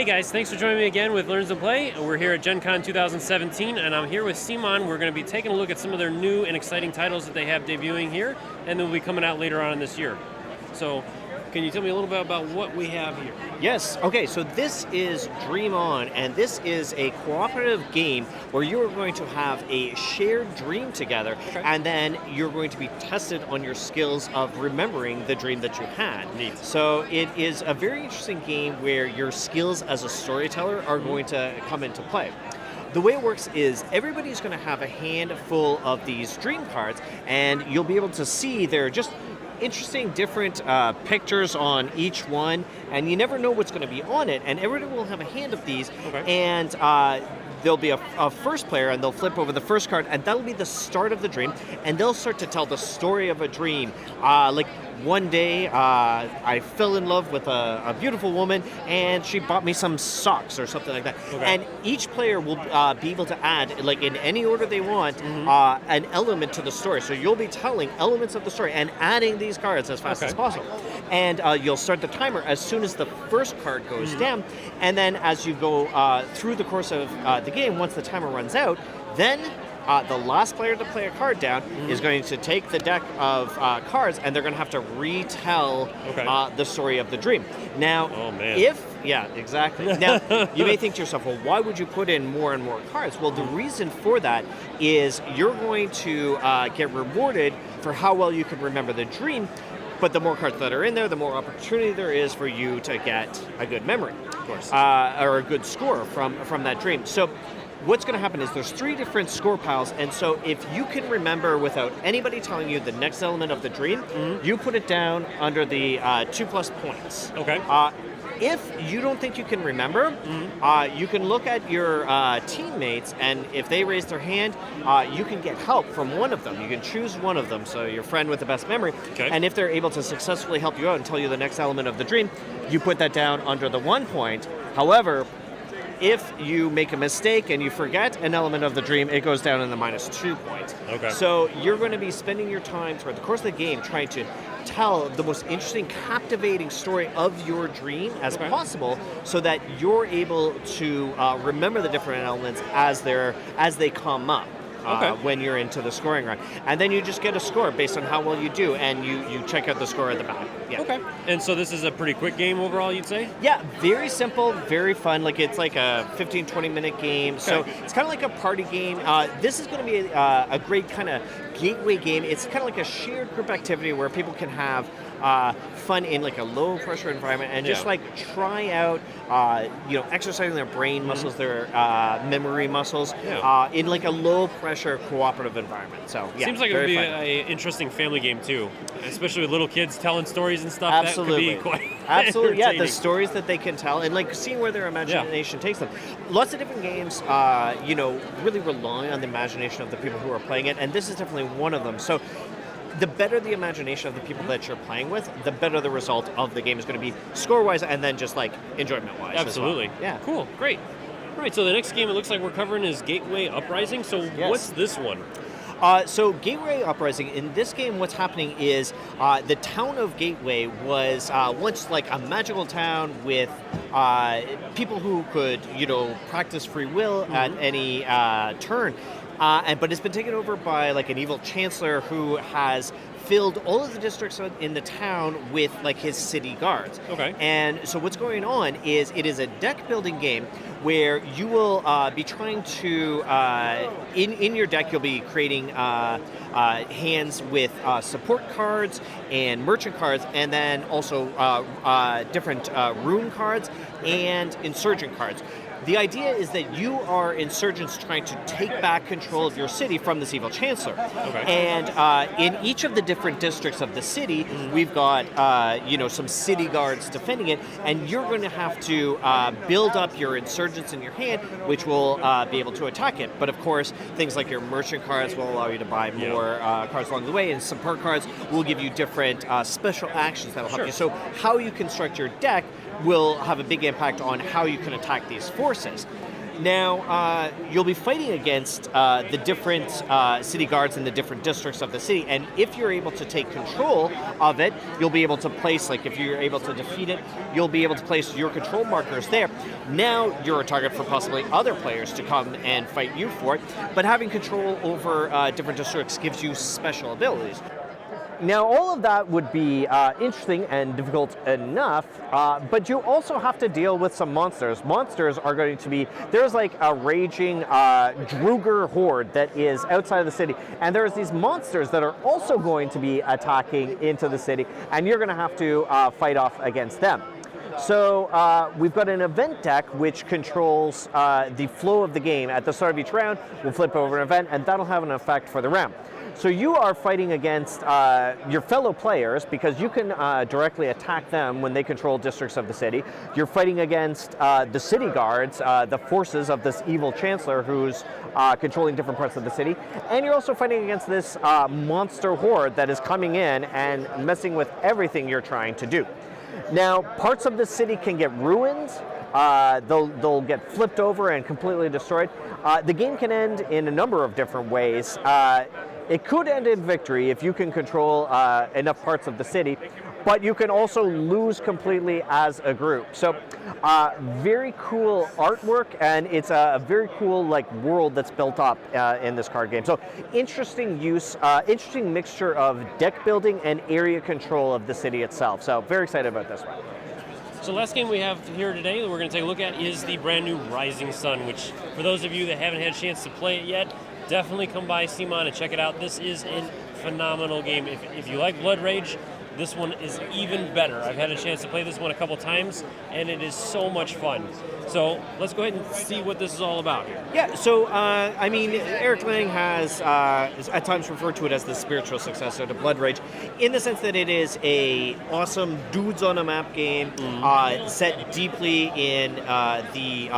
Hey guys, thanks for joining me again with Learns to Play. We're here at Gencon 2017, and I'm here with CMON. We're going to be taking a look at some of their new and exciting titles that they have debuting here, and they'll be coming out later on this year. So, can you tell me a little bit about what we have here? Yes, okay, so this is Dream On, and this is a cooperative game where you are going to have a shared dream together, and then you're going to be tested on your skills of remembering the dream that you had. Neat. So it is a very interesting game where your skills as a storyteller are going to come into play. The way it works is everybody's going to have a handful of these dream cards, and you'll be able to see they're just interesting different pictures on each one, and you never know what's going to be on it, and everybody will have a hand of these, and there'll be a first player, and they'll flip over the first card, and that'll be the start of the dream, and they'll start to tell the story of a dream. Like one day I fell in love with a beautiful woman, and she bought me some socks or something like that. And each player will be able to add, like in any order they want, an element to the story. So you'll be telling elements of the story and adding these cards as fast as possible. And you'll start the timer as soon as the first card goes down, and then as you go through the course of the game, once the timer runs out, then the last player to play a card down is going to take the deck of cards, and they're going to have to retell the story of the dream. Now, yeah, exactly. Now, you may think to yourself, well, why would you put in more and more cards? Well, the reason for that is you're going to get rewarded for how well you can remember the dream, but the more cards that are in there, the more opportunity there is for you to get a good memory, of course, or a good score from that dream. So what's going to happen is there's 3 different score piles, and so if you can remember without anybody telling you the next element of the dream, you put it down under the 2+ points. If you don't think you can remember, you can look at your teammates, and if they raise their hand, you can get help from one of them. You can choose one of them, so your friend with the best memory, and if they're able to successfully help you out and tell you the next element of the dream, you put that down under the 1 point. However, if you make a mistake and you forget an element of the dream, it goes down in the -2 points. So you're going to be spending your time throughout the course of the game trying to tell the most interesting, captivating story of your dream as possible, so that you're able to remember the different elements as they come up. When you're into the scoring round. And then you just get a score based on how well you do, and you check out the score at the back. And so this is a pretty quick game overall, you'd say? Yeah, very simple, very fun. Like, it's like a 15-20 minute game. So it's kind of like a party game. This is going to be a great kind of gateway game. It's kind of like a shared group activity where people can have fun in like a low pressure environment, and just like try out exercising their brain muscles, their memory muscles, in like a low pressure cooperative environment. So seems like it would be an interesting family game too, especially with little kids telling stories and stuff. Absolutely. That could be quite yeah, the stories that they can tell, and like seeing where their imagination takes them. Lots of different games really rely on the imagination of the people who are playing it, and this is definitely one of them. So the better the imagination of the people that you're playing with, the better the result of the game is going to be score-wise, and then just like enjoyment-wise. Absolutely. As well. Yeah. Cool. Great. All right, so the next game it looks like we're covering is Gateway Uprising. So what's this one? So Gateway Uprising, in this game what's happening is the town of Gateway was once like a magical town with people who could, practice free will at any turn. But it's been taken over by like an evil chancellor who has filled all of the districts in the town with like his city guards. And so what's going on is it is a deck building game where you will be trying to, in your deck, you'll be creating hands with support cards and merchant cards, and then also different rune cards and insurgent cards. The idea is that you are insurgents trying to take back control of your city from this evil chancellor. And in each of the different districts of the city, we've got some city guards defending it, and you're going to have to build up your insurgents in your hand, which will be able to attack it. But of course, things like your merchant cards will allow you to buy more cards along the way, and support cards will give you different special actions that will help you. So how you construct your deck will have a big impact on how you can attack these forces. Now, you'll be fighting against the different city guards in the different districts of the city, and if you're able to take control of it, you'll be able to place, like if you're able to defeat it, you'll be able to place your control markers there. Now you're a target for possibly other players to come and fight you for it, but having control over different districts gives you special abilities. Now, all of that would be interesting and difficult enough, but you also have to deal with some monsters. Monsters are going to be, there's like a raging Druger horde that is outside of the city, and there's these monsters that are also going to be attacking into the city, and you're going to have to fight off against them. So we've got an event deck which controls the flow of the game. At the start of each round, we'll flip over an event, and that'll have an effect for the round. So you are fighting against your fellow players because you can directly attack them when they control districts of the city. You're fighting against the city guards, the forces of this evil chancellor who's controlling different parts of the city. And you're also fighting against this monster horde that is coming in and messing with everything you're trying to do. Now, parts of the city can get ruined. They'll get flipped over and completely destroyed. The game can end in a number of different ways. It could end in victory if you can control enough parts of the city, but you can also lose completely as a group. So very cool artwork, and it's a very cool world that's built up in this card game. So interesting use, interesting mixture of deck building and area control of the city itself. So very excited about this one. So last game we have here today that we're going to take a look at is the brand new Rising Sun, which for those of you that haven't had a chance to play it yet, definitely come by CMON and check it out. This is a phenomenal game. If you like Blood Rage, this one is even better. I've had a chance to play this one a couple times, and it is so much fun. So let's go ahead and see what this is all about. Yeah, so I mean, Eric Lang has at times referred to it as the spiritual successor to Blood Rage, in the sense that it is a awesome dudes on a map game set deeply in the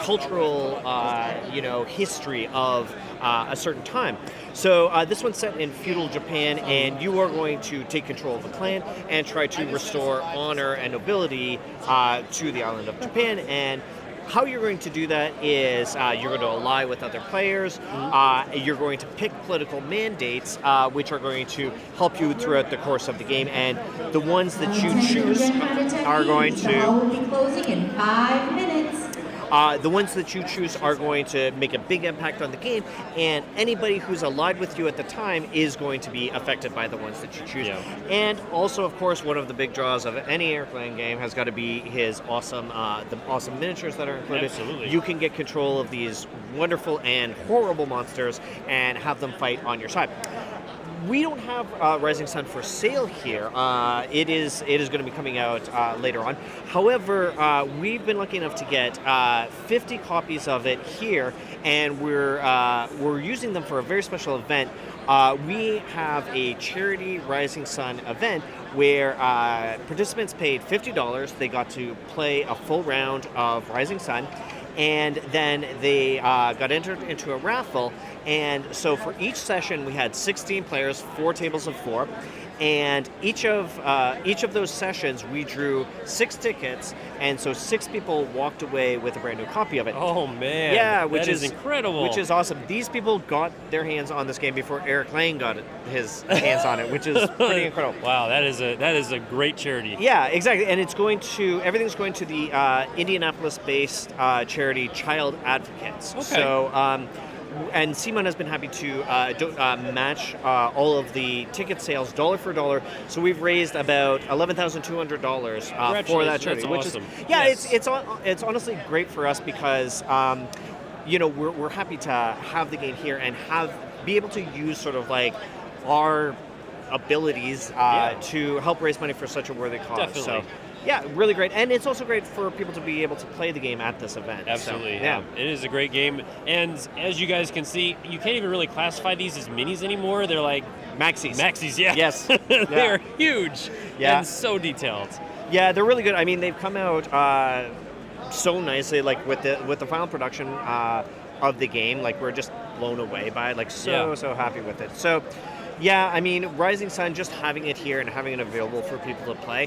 cultural history of a certain time. So this one's set in feudal Japan, and you are going to take control of the clan and try to restore honor and nobility to the island of Japan. And how you're going to do that is you're going to ally with other players. You're going to pick political mandates, which are going to help you throughout the course of the game. And the ones that you choose are going to... will be closing in 5 minutes. The ones that you choose are going to make a big impact on the game, and anybody who's allied with you at the time is going to be affected by the ones that you choose. Yeah. And also, of course, one of the big draws of any Eric Lang game has got to be his awesome, the awesome miniatures that are included. Absolutely. You can get control of these wonderful and horrible monsters and have them fight on your side. We don't have Rising Sun for sale here. It is going to be coming out later on. However, we've been lucky enough to get 50 copies of it here, and we're using them for a very special event. We have a charity Rising Sun event where participants paid $50. They got to play a full round of Rising Sun, and then they got entered into a raffle. And so for each session, we had 16 players, 4 tables of 4, and each of those sessions we drew 6 tickets, and so 6 people walked away with a brand new copy of it. Oh man! Yeah, which is incredible. Which is awesome. These people got their hands on this game before Eric Lang got his hands on it, which is pretty incredible. Wow, that is a great charity. Yeah, exactly, and everything's going to the Indianapolis-based charity Child Advocates. Okay. So. And CMON has been happy to match all of the ticket sales dollar for dollar. So we've raised about $11,200 for that charity, which is awesome. Yes. It's honestly great for us because we're happy to have the game here and be able to use sort of like our abilities to help raise money for such a worthy cause. Definitely. So. Yeah, really great. And it's also great for people to be able to play the game at this event. Absolutely, so, yeah. It is a great game. And as you guys can see, you can't even really classify these as minis anymore. They're like... Maxis. Maxis, yeah. Yes. They are huge and so detailed. Yeah, they're really good. I mean, they've come out so nicely, like with the final production of the game. Like, we're just blown away by it. Like, so happy with it. So... Yeah, I mean, Rising Sun, just having it here and having it available for people to play.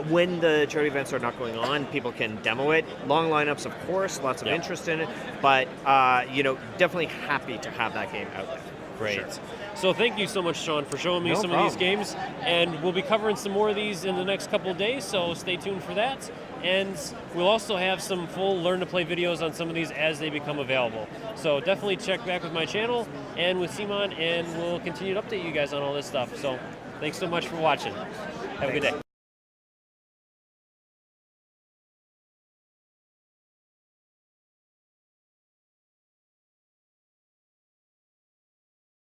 When the charity events are not going on, people can demo it. Long lineups, of course, lots of Yep. interest in it, but definitely happy to have that game out there. Great. Sure. So thank you so much, Sean, for showing me No some of problem. these games, and we'll be covering some more of these in the next couple of days, so stay tuned for that. And we'll also have some full Learn to Play videos on some of these as they become available. So definitely check back with my channel and with CMON, and we'll continue to update you guys on all this stuff. So thanks so much for watching. Have a good day.